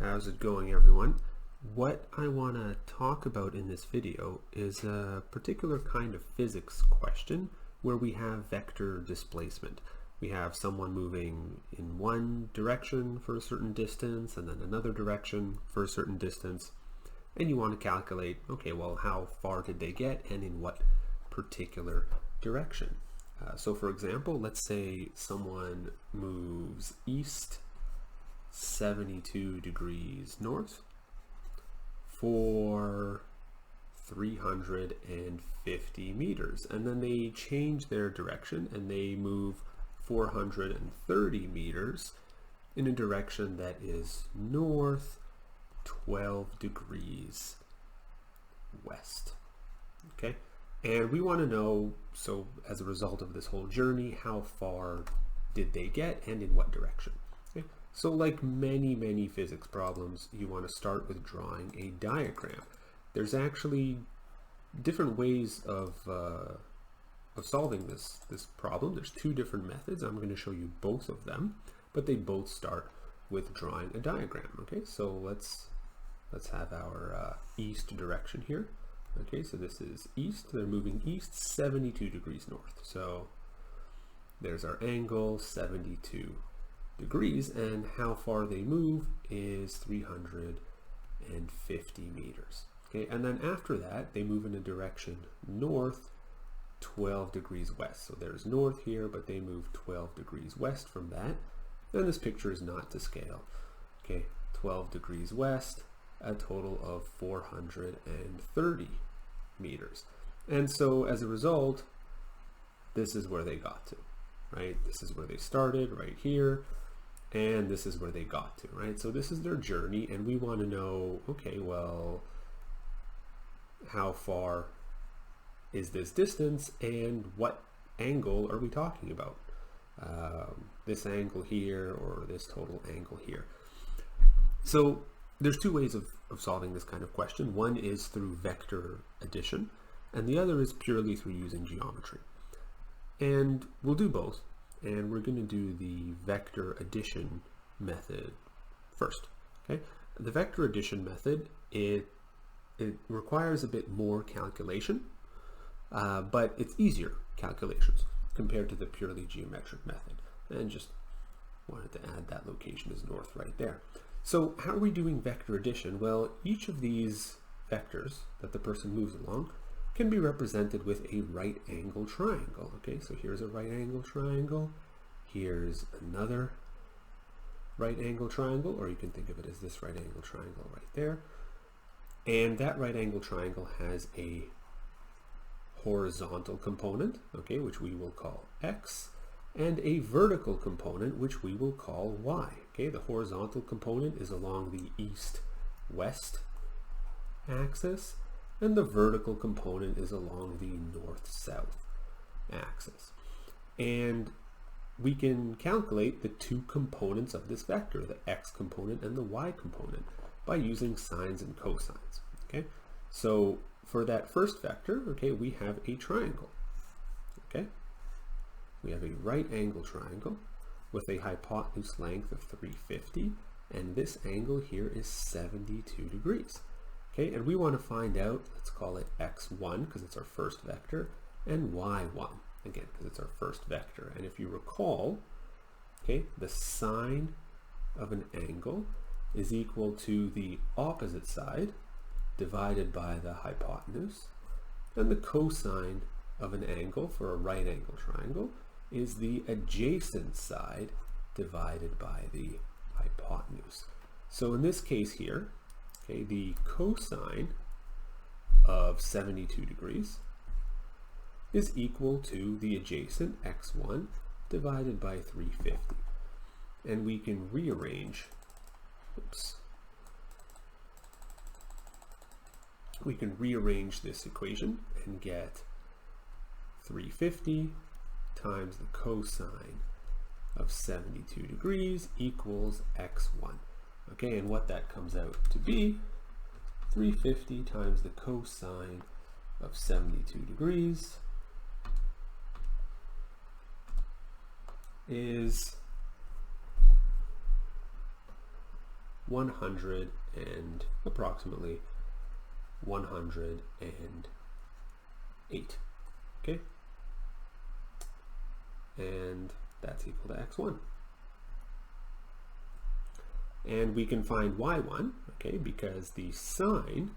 How's it going, everyone? What I want to talk about in this video is a particular kind of physics question where we have vector displacement. We have someone moving in one direction for a certain distance and then another direction for a certain distance, and you want to calculate, okay, well, how far did they get and in what particular direction? So for example, let's say someone moves east 72 degrees north for 350 meters, and then they change their direction and they move 430 meters in a direction that is north 12 degrees west. Okay, and we want to know, so as a result of this whole journey, how far did they get and in what direction? Okay. So like many physics problems, you want to start with drawing a diagram. There's actually different ways of solving this problem. There's two different methods. I'm going to show you both of them, but they both start with drawing a diagram. Okay, so let's have our east direction here. Okay, so this is east. They're moving east 72 degrees north. So there's our angle, 72 degrees, and how far they move is 350 meters. Okay, and then after that they move in a direction north 12 degrees west. So there's north here, but they move 12 degrees west from that, and this picture is not to scale. Okay, 12 degrees west, a total of 430 meters. And so as a result, this is where they got to, right? This is where they started, right here. And this is where they got to, right? So this is their journey, and we want to know, okay, well, how far is this distance and what angle are we talking about? This angle here or this total angle here. So there's two ways of solving this kind of question. One is through vector addition, and the other is purely through using geometry. And we'll do both. And we're going to do the vector addition method first. Okay, the vector addition method, it requires a bit more calculation, but it's easier calculations compared to the purely geometric method. And just wanted to add that location as north right there. So how are we doing vector addition? Well, each of these vectors that the person moves along can be represented with a right angle triangle. Okay, so here's a right angle triangle, here's another right angle triangle, or you can think of it as this right angle triangle right there. And that right angle triangle has a horizontal component, okay, which we will call X, and a vertical component, which we will call Y. Okay, the horizontal component is along the east-west axis, and the vertical component is along the north-south axis. And we can calculate the two components of this vector, the x component and the y component, by using sines and cosines. Okay, so for that first vector, okay, we have a triangle. Okay, we have a right angle triangle with a hypotenuse length of 350, and this angle here is 72 degrees. Okay, and we want to find out, let's call it x1 because it's our first vector, and y1, again, because it's our first vector. And if you recall, okay, the sine of an angle is equal to the opposite side divided by the hypotenuse, and the cosine of an angle for a right angle triangle is the adjacent side divided by the hypotenuse. So in this case here, okay, the cosine of 72 degrees is equal to the adjacent x1 divided by 350. And we can rearrange, we can rearrange this equation and get 350 times the cosine of 72 degrees equals x1. Okay, and what that comes out to be, 350 times the cosine of 72 degrees is 100 and approximately 108. Okay? And that's equal to x1. And we can find y1, okay, because the sine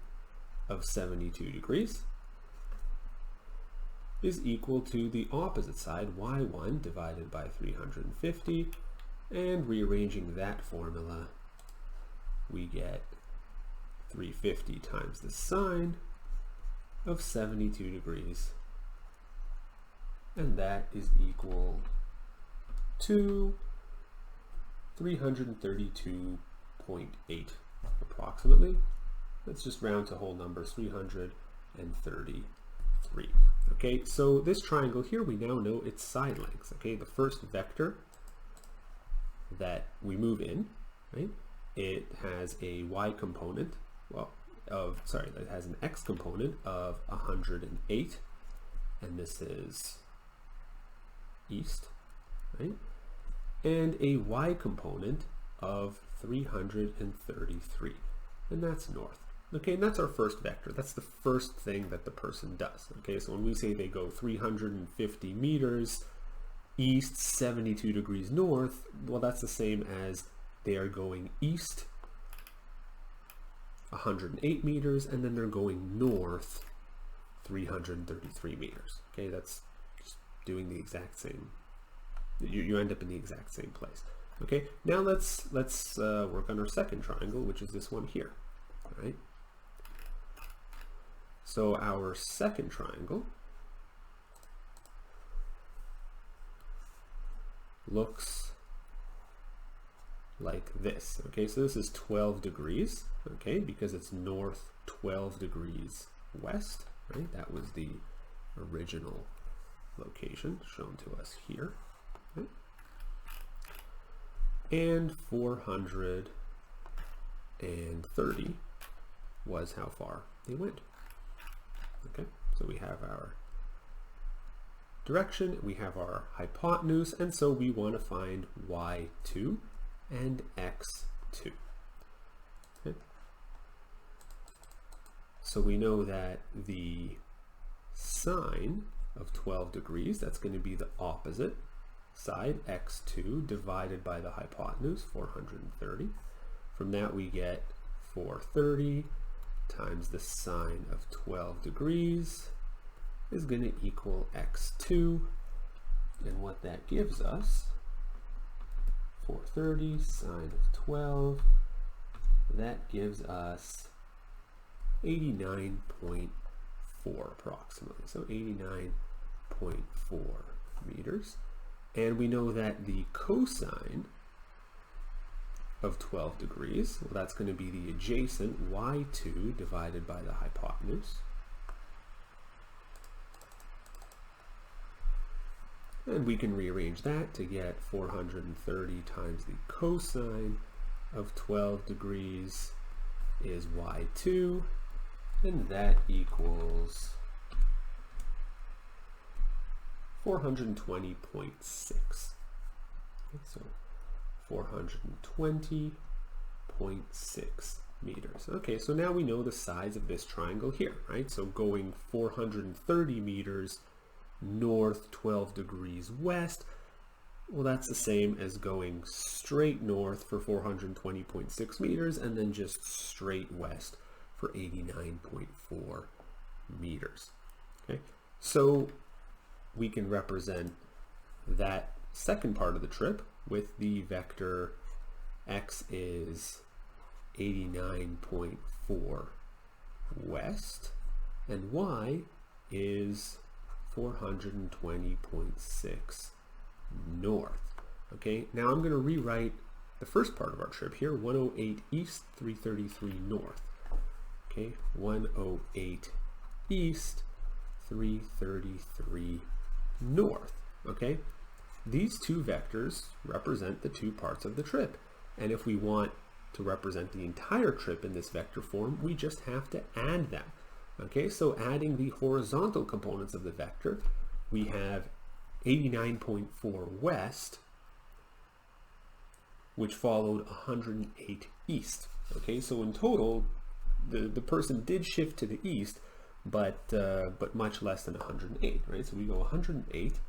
of 72 degrees is equal to the opposite side, y1 divided by 350, and rearranging that formula, we get 350 times the sine of 72 degrees, and that is equal to 332.8 approximately. Let's just round to whole numbers, 333. Okay, so this triangle here, we now know its side lengths. Okay, the first vector that we move in, right, it has a y component, it has an x component of 108, and this is east, right? And a y component of 333, and that's north. Okay, and that's our first vector. That's the first thing that the person does. Okay, so when we say they go 350 meters east, 72 degrees north, well, that's the same as they are going east 108 meters, and then they're going north 333 meters. Okay, that's just doing the exact same. You end up in the exact same place. Okay, now let's work on our second triangle, which is this one here. All right. So our second triangle looks like this. Okay, so this is 12 degrees, okay, because it's north 12 degrees west, right? That was the original location shown to us here. Okay. And 430 was how far they went. Okay, so we have our direction, we have our hypotenuse, and so we want to find y2 and x2. Okay. So we know that the sine of 12 degrees, that's going to be the opposite side, x2, divided by the hypotenuse, 430. From that we get 430 times the sine of 12 degrees is going to equal x2, and what that gives us, 430 sine of 12, that gives us 89.4 approximately, so 89.4 meters. And we know that the cosine of 12 degrees, well, that's going to be the adjacent y2 divided by the hypotenuse. And we can rearrange that to get 430 times the cosine of 12 degrees is y2, and that equals 420.6. Okay, so 420.6 meters. Okay, so now we know the size of this triangle here, right? So going 430 meters north, 12 degrees west, well, that's the same as going straight north for 420.6 meters and then just straight west for 89.4 meters. Okay, so we can represent that second part of the trip with the vector x is 89.4 west and y is 420.6 north. Okay, now I'm going to rewrite the first part of our trip here, 108 east, 333 north. Okay, 108 east, 333 north. Okay, these two vectors represent the two parts of the trip, and if we want to represent the entire trip in this vector form, we just have to add them. Okay, so adding the horizontal components of the vector, we have 89.4 west which followed 108 east. Okay, so in total, the person did shift to the east, but much less than 108, right? So we go 108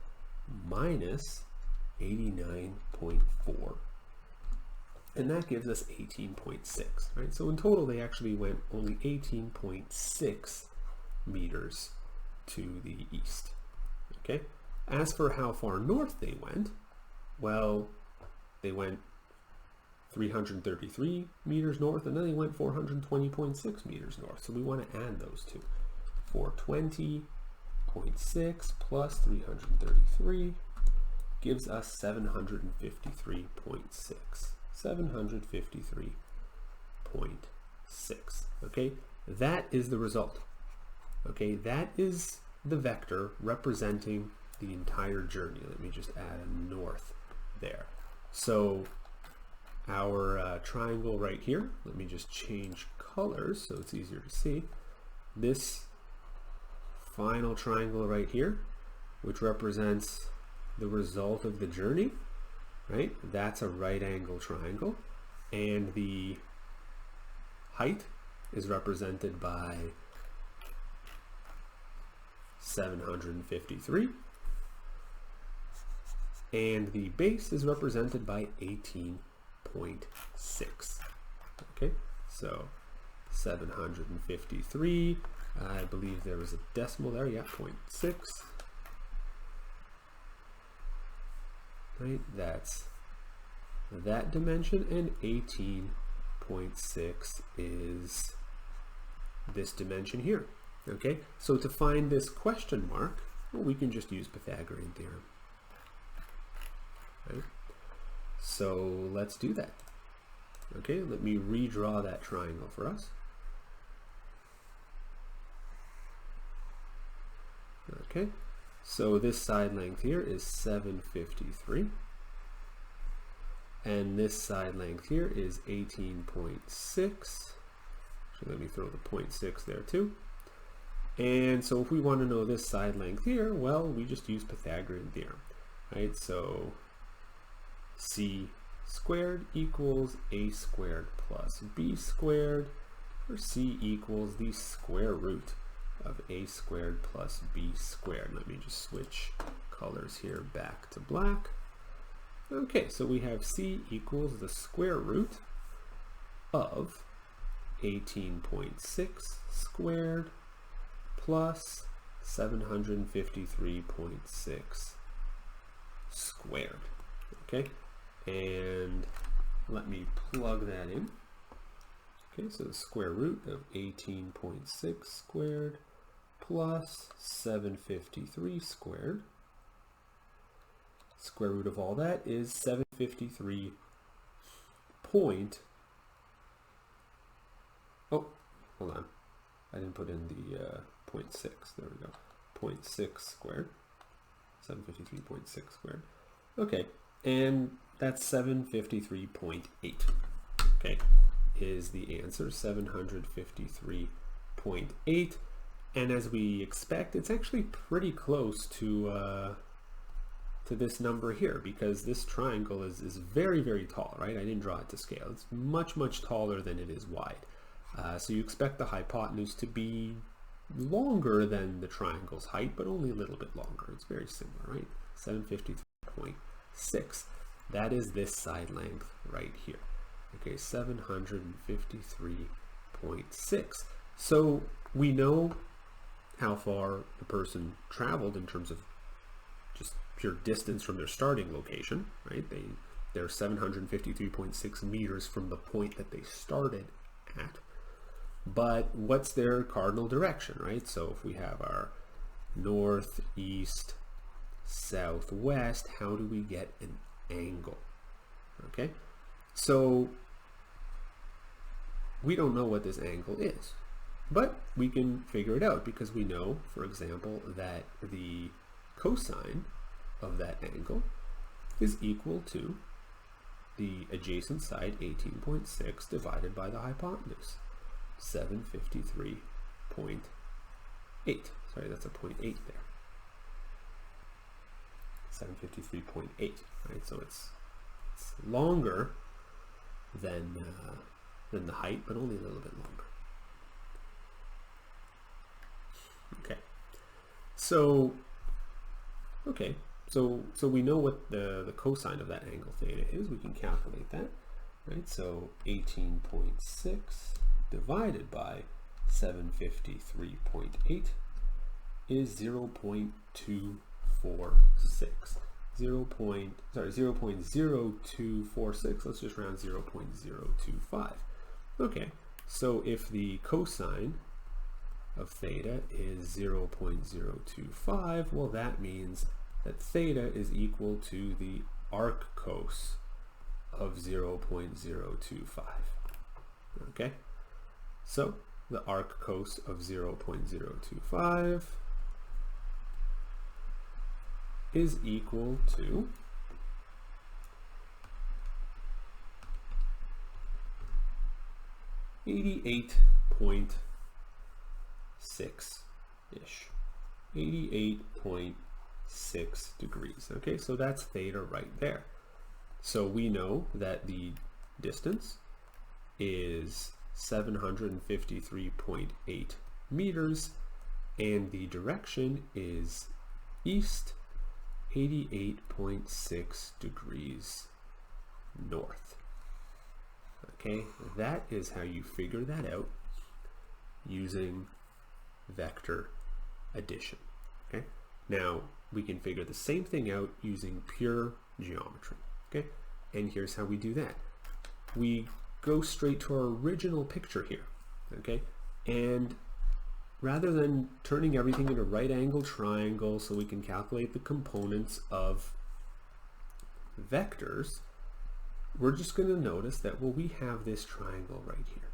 minus 89.4, and that gives us 18.6, right? So in total, they actually went only 18.6 meters to the east. Okay. As for how far north they went, well, they went 333 meters north, and then they went 420.6 meters north. So we want to add those two. 420.6 plus 333 gives us 753.6. 753.6. Okay, that is the result. Okay, that is the vector representing the entire journey. Let me just add a north there. So our triangle right here, let me just change colors so it's easier to see. This final triangle right here, which represents the result of the journey, right? That's a right angle triangle, and the height is represented by 753, and the base is represented by 18.6. Okay, so 753, I believe there was a decimal there, yeah, 0.6. Right, that's that dimension, and 18.6 is this dimension here. Okay, so to find this question mark, well, we can just use Pythagorean theorem. Right? So let's do that. Okay, let me redraw that triangle for us. Okay, so this side length here is 753, and this side length here is 18.6. So let me throw the 0.6 there too. And so if we want to know this side length here, well, we just use Pythagorean theorem, right? So c squared equals a squared plus b squared, or c equals the square root of a squared plus b squared. Let me just switch colors here back to black. Okay, so we have c equals the square root of 18.6 squared plus 753.6 squared. Okay, and let me plug that in. Okay, so the square root of 18.6 squared plus 753 squared. Square root of all that is 753 point. Oh, hold on. I didn't put in the 0.6. There we go. 0.6 squared. 753.6 squared. Okay, and that's 753.8. Okay, is the answer, 753.8. And as we expect, it's actually pretty close to this number here, because this triangle is very, very tall, right? I didn't draw it to scale. It's much, much taller than it is wide. So you expect the hypotenuse to be longer than the triangle's height, but only a little bit longer. It's very similar, right? 753.6. That is this side length right here. Okay, 753.6. So we know how far the person traveled in terms of just pure distance from their starting location, right? They're 753.6 meters from the point that they started at. But what's their cardinal direction, right? So if we have our north, east, southwest, how do we get an angle? Okay, so we don't know what this angle is, but we can figure it out because we know, for example, that the cosine of that angle is equal to the adjacent side, 18.6, divided by the hypotenuse, 753.8. Sorry, that's a 0.8 there. 753.8, right? So it's longer than the height, but only a little bit longer. Okay, so so we know what the cosine of that angle theta is. We can calculate that, right? So 18.6 divided by 753.8 is 0.246. 0.0246. Let's just round 0.025. Okay, so if the cosine of theta is 0.025, well, that means that theta is equal to the arc cos of 0.025. Okay, so the arc cos of 0.025 is equal to 88.6-ish. 88.6 degrees. Okay, so that's theta right there. So we know that the distance is 753.8 meters and the direction is east 88.6 degrees north. Okay, that is how you figure that out using vector addition. Okay, now we can figure the same thing out using pure geometry. Okay, and here's how we do that. We go straight to our original picture here. Okay, and rather than turning everything into right angle triangle so we can calculate the components of vectors, we're just going to notice that, well, we have this triangle right here,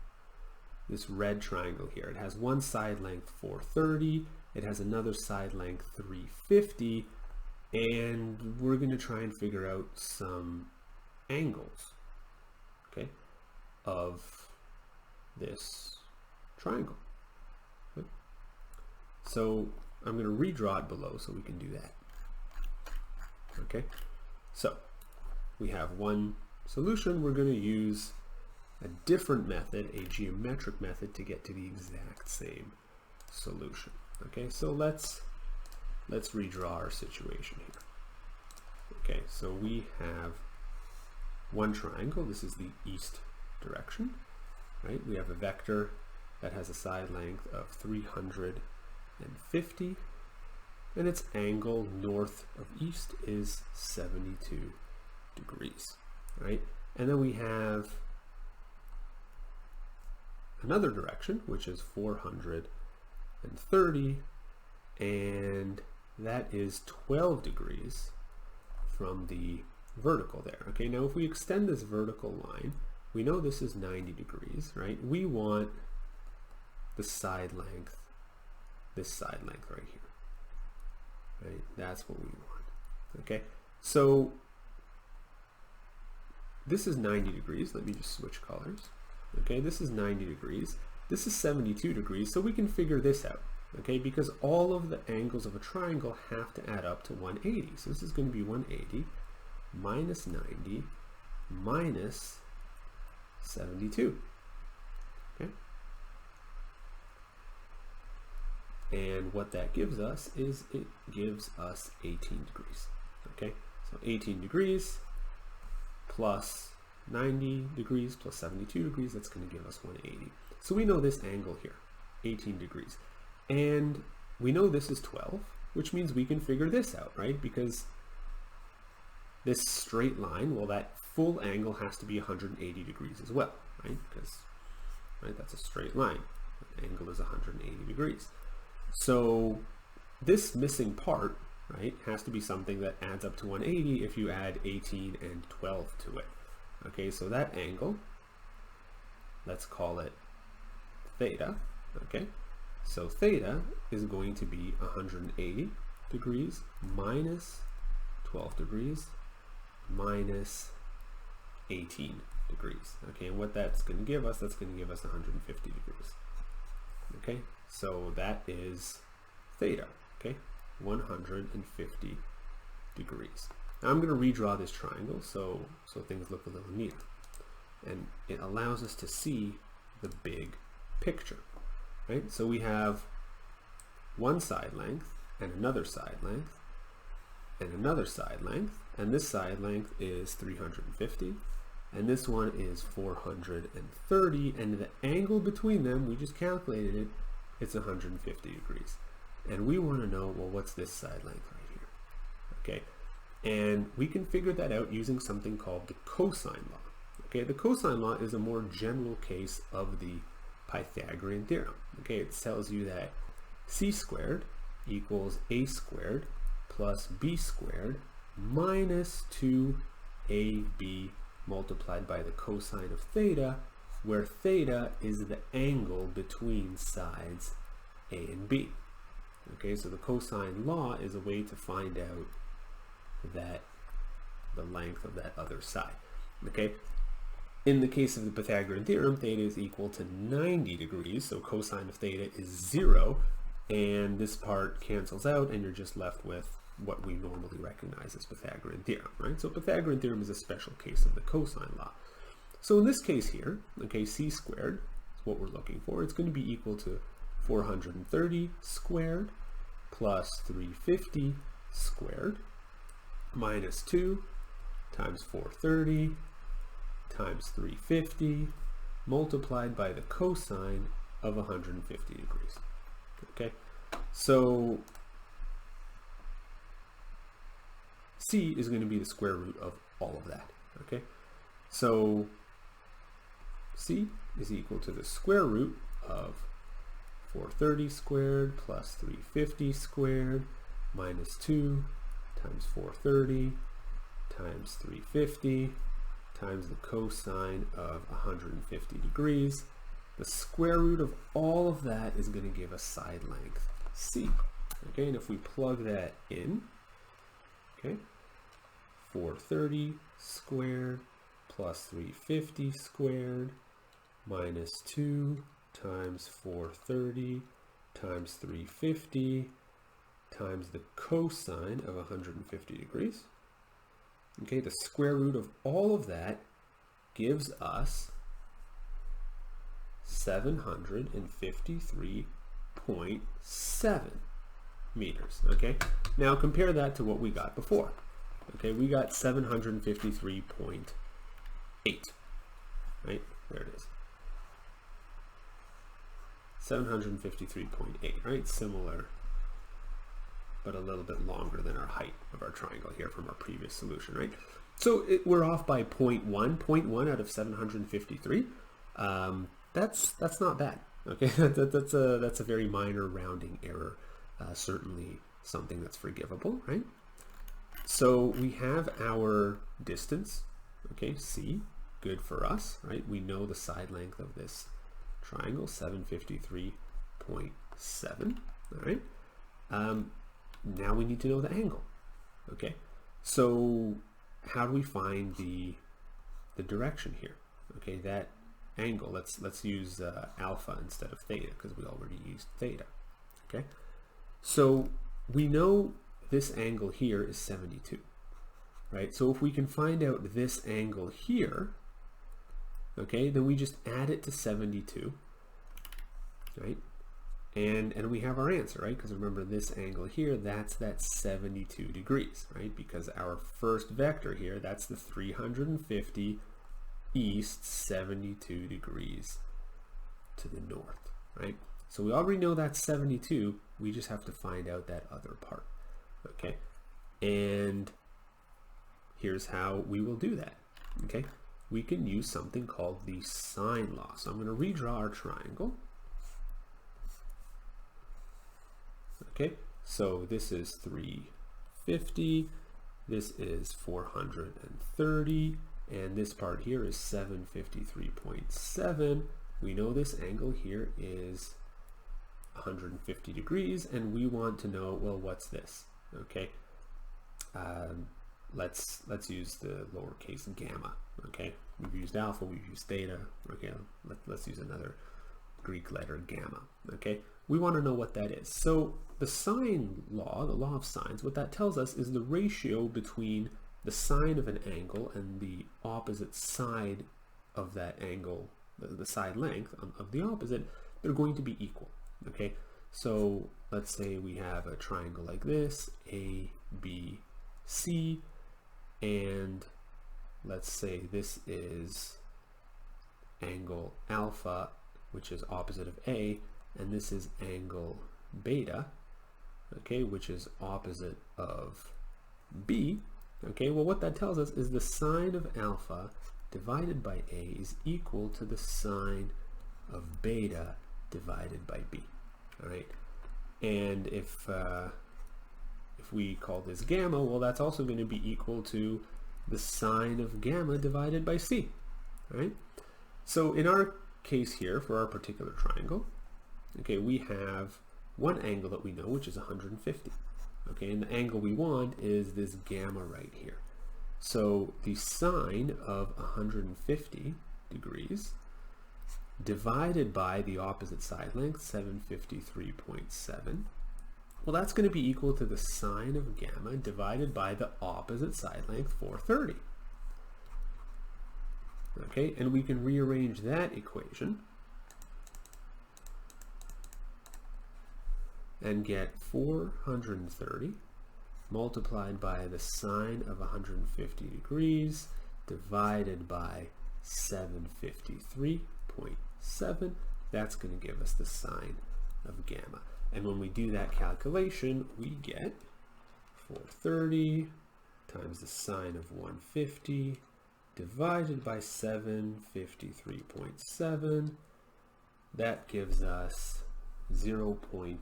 this red triangle here. It has one side length 430, it has another side length 350, and we're going to try and figure out some angles, okay, of this triangle. Okay. So I'm going to redraw it below so we can do that. Okay, so we have one solution. We're going to use a different method, a geometric method, to get to the exact same solution. Okay, so let's redraw our situation here. Okay, so we have one triangle. This is the east direction, right? We have a vector that has a side length of 350, and its angle north of east is 72 degrees, right? And then we have another direction, which is 430, and that is 12 degrees from the vertical there. Okay, now if we extend this vertical line, we know this is 90 degrees, right? We want the side length, this side length right here, right? That's what we want. Okay, so this is 90 degrees. Let me just switch colors. Okay, this is 90 degrees. This is 72 degrees, so we can figure this out. Okay, because all of the angles of a triangle have to add up to 180. So this is going to be 180 minus 90 minus 72. Okay, and what that gives us is it gives us 18 degrees. Okay, so 18 degrees plus 90 degrees plus 72 degrees, that's going to give us 180. So we know this angle here, 18 degrees. And we know this is 12, which means we can figure this out, right? Because this straight line, well, that full angle has to be 180 degrees as well, right? Because, right, that's a straight line. The angle is 180 degrees. So this missing part, right, has to be something that adds up to 180 if you add 18 and 12 to it. Okay, so that angle, let's call it theta. Okay, so theta is going to be 180 degrees minus 12 degrees minus 18 degrees. Okay, and what that's going to give us, that's going to give us 150 degrees. Okay, so that is theta. Okay, 150 degrees. Now I'm going to redraw this triangle so things look a little neater. and it allows us to see the big picture, right? So we have one side length and another side length and another side length, and this side length is 350 and this one is 430, and the angle between them, we just calculated it, it's 150 degrees. And we want to know, well, what's this side length right here? Okay, and we can figure that out using something called the cosine law. Okay, the cosine law is a more general case of the Pythagorean theorem. Okay, it tells you that c squared equals a squared plus b squared minus 2ab multiplied by the cosine of theta, where theta is the angle between sides a and b. Okay, so the cosine law is a way to find out that the length of that other side. Okay, in the case of the Pythagorean theorem, theta is equal to 90 degrees, so cosine of theta is 0, and this part cancels out, and you're just left with what we normally recognize as Pythagorean theorem, right? So Pythagorean theorem is a special case of the cosine law. So in this case here, okay, c squared is what we're looking for. It's going to be equal to 430 squared plus 350 squared minus 2 times 430 times 350 multiplied by the cosine of 150 degrees. Okay, so c is going to be the square root of all of that. Okay, so c is equal to the square root of 430 squared plus 350 squared minus 2 times 430 times 350 times the cosine of 150 degrees. The square root of all of that is going to give us side length c. Okay, and if we plug that in, okay, 430 squared plus 350 squared minus 2 times 430 times 350 times the cosine of 150 degrees. Okay, the square root of all of that gives us 753.7 meters. Okay, now compare that to what we got before. Okay, we got 753.8, right? There it is. 753.8, right? Similar, but a little bit longer than our height of our triangle here from our previous solution, right? So we're off by 0.1 out of 753. That's not bad. Okay, that's a very minor rounding error. Certainly something that's forgivable, right? So we have our distance, okay, c, good for us, right? We know the side length of this triangle, 753.7, all right? Now we need to know the angle, okay? So how do we find the direction here? Okay, that angle, let's use alpha instead of theta because we already used theta, okay? So we know this angle here is 72, right? So if we can find out this angle here, okay, then we just add it to 72, right? And we have our answer, right? Because remember this angle here, that's that 72 degrees, right? Because our first vector here, that's the 350 east, 72 degrees to the north, right? So we already know that's 72, we just have to find out that other part, okay? And here's how we will do that, okay? We can use something called the sine law. So I'm going to redraw our triangle. Okay, so this is 350, this is 430, and this part here is 753.7. We know this angle here is 150 degrees, and we want to know, well, what's this? Okay, let's use the lowercase gamma. Okay, we've used alpha, we've used theta. Okay, let's use another Greek letter, gamma. Okay, we want to know what that is. So the sine law, the law of sines, what that tells us is the ratio between the sine of an angle and the opposite side of that angle, the side length of the opposite, they're going to be equal. Okay, so let's say we have a triangle like this, A, B, C, and let's say this is angle alpha, which is opposite of A, and this is angle beta, okay, which is opposite of B. Okay, well, what that tells us is the sine of alpha divided by A is equal to the sine of beta divided by B. All right, and if we call this gamma, well, that's also going to be equal to the sine of gamma divided by C. All right, so in our case here, for our particular triangle, okay, we have one angle that we know, which is 150. Okay, and the angle we want is this gamma right here. So the sine of 150 degrees divided by the opposite side length, 753.7, well, that's going to be equal to the sine of gamma divided by the opposite side length, 430. Okay, and we can rearrange that equation and get 430 multiplied by the sine of 150 degrees divided by 753.7. That's going to give us the sine of gamma. And when we do that calculation, we get 430 times the sine of 150 divided by 753.7. That gives us 0.285,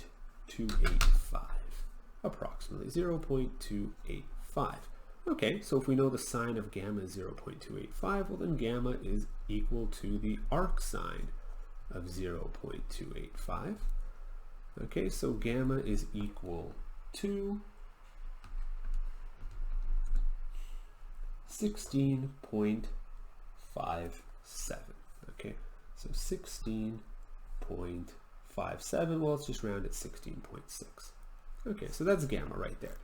approximately 0.285. Okay, so if we know the sine of gamma is 0.285, well, then gamma is equal to the arc sine of 0.285. Okay, so gamma is equal to 16.57. Okay, so 16.57, well, let's just round it 16.6. Okay, so that's gamma right there.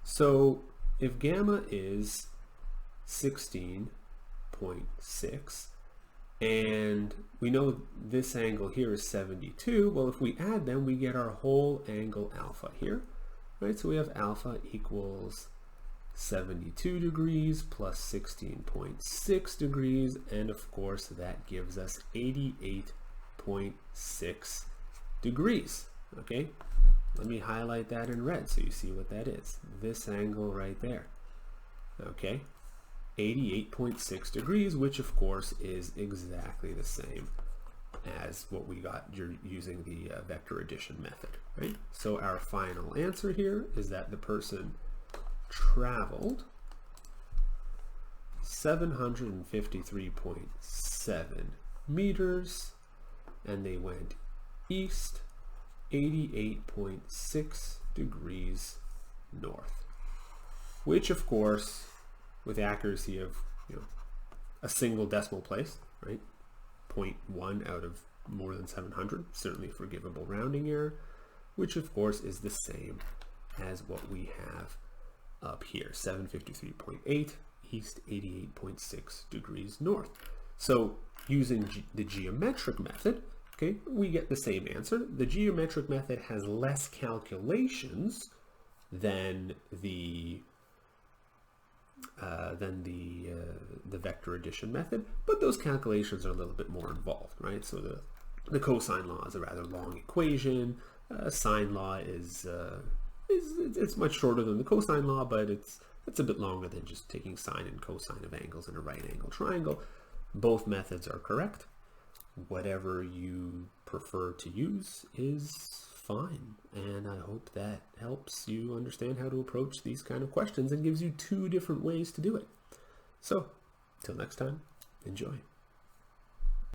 So if gamma is 16.6, and we know this angle here is 72, well, if we add them, we get our whole angle alpha here, right? So we have alpha equals 72 degrees plus 16.6 degrees, and of course that gives us 88.6 degrees. Okay, let me highlight that in red so you see what that is. This angle right there. Okay, 88.6 degrees, which of course is exactly the same as what we got using the vector addition method, right? So our final answer here is that the person traveled 753.7 meters and they went east 88.6 degrees north, which of course, with accuracy of a single decimal place, right, 0.1 out of more than 700, certainly forgivable rounding error, which of course is the same as what we have up here, 753.8 east, 88.6 degrees north. So using the geometric method, okay, we get the same answer. The geometric method has less calculations than the vector addition method, but those calculations are a little bit more involved, right? So the cosine law is a rather long equation. Sine law is it's much shorter than the cosine law, but it's a bit longer than just taking sine and cosine of angles in a right angle triangle. Both methods are correct. Whatever you prefer to use is fine, and I hope that helps you understand how to approach these kind of questions and gives you two different ways to do it. So, till next time, enjoy.